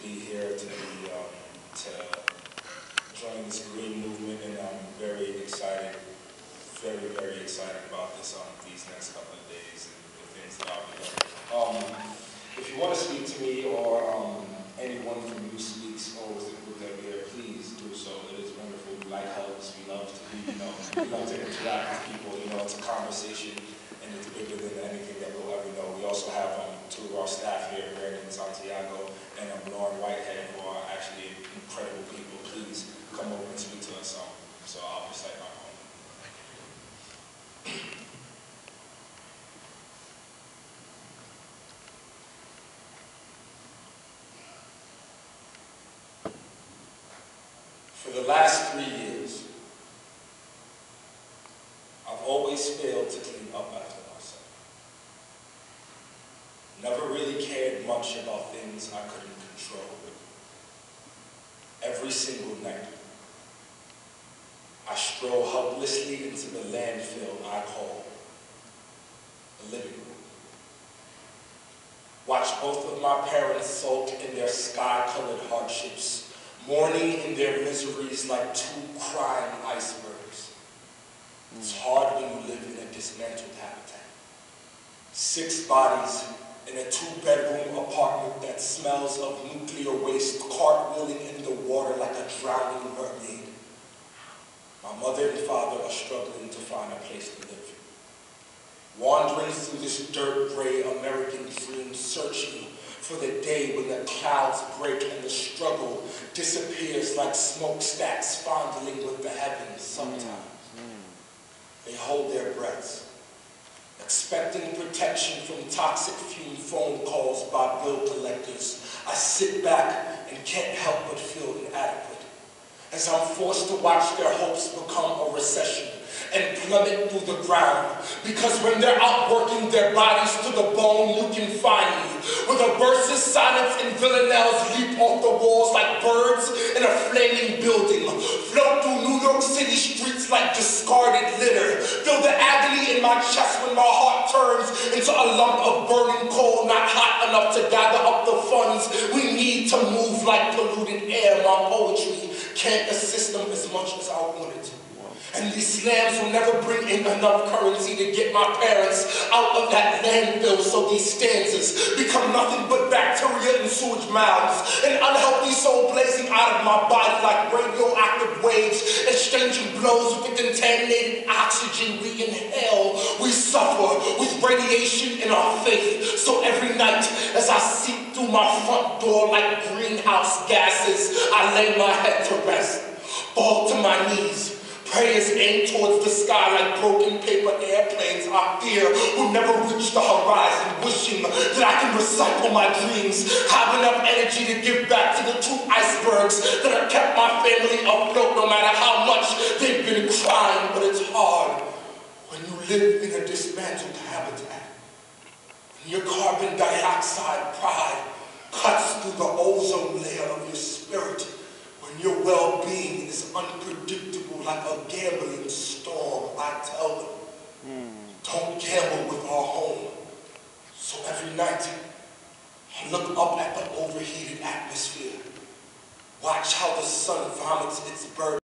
be here, to join this green movement, and I'm very excited, very excited about this these next couple of days and the things that I'll be doing. If you want to speak to me, or anyone from you speaks, or with the group that we are, please do so. It is wonderful. We like hugs. We love to be, we love to interact with people. It's a conversation, and it's bigger than anything that we'll ever know. We also have two of our staff here, Brandon Santiago and Lauren Whitehead, who are actually incredible people. Please come over and speak to us. So I'll recite my poem. For the last 3 years, I've always failed to clean up after myself. Never really cared much about things I couldn't control. Every single night, I stroll helplessly into the landfill I call a living room. Watch both of my parents sulk in their sky-colored hardships, mourning in their miseries like two crying icebergs. It's hard when you live in a dismantled habitat. 6 bodies in a 2-bedroom apartment that smells of nuclear waste, cartwheeling in the water like a drowning mermaid. My mother and father are struggling to find a place to live. Wandering through this dirt-gray American dream, searching for the day when the clouds break and the struggle disappears like smokestacks fondling with the heavens sometimes. They hold their breaths, expecting protection from toxic fume phone calls by bill collectors. I sit back and can't help but feel inadequate as I'm forced to watch their hopes become a recession and plummet through the ground. Because when they're out working their bodies to the bone, you can find me with a versus silence and villanelles leap off the walls like birds in a flaming building, float through New York City streets like discarded litter, feel the agony in my chest when my heart turns into a lump of burning coal, not hot enough to gather up the funds we need to move like polluted air. My poetry can't assist them as much as I wanted to. And these slams will never bring in enough currency to get my parents out of that landfill, so these stanzas become nothing but bacteria and sewage mouths, an unhealthy soul blazing out of my body like radioactive waves, exchanging blows with the contaminated oxygen we inhale. We suffer with radiation in our faith, so every night as I seep through my front door like greenhouse gases, I lay my head to rest, fall to my knees. Prayers aim towards the sky like broken paper airplanes I fear will never reach the horizon, wishing that I can recycle my dreams, have enough energy to give back to the 2 icebergs that have kept my family afloat no matter how much they've been crying. But it's hard when you live in a dismantled habitat, when your carbon dioxide pride cuts through the ozone layer of your spirit, when your well-being is unpredictable like a gambling storm. I tell them, don't gamble with our home. So every night, I look up at the overheated atmosphere, watch how the sun vomits its burden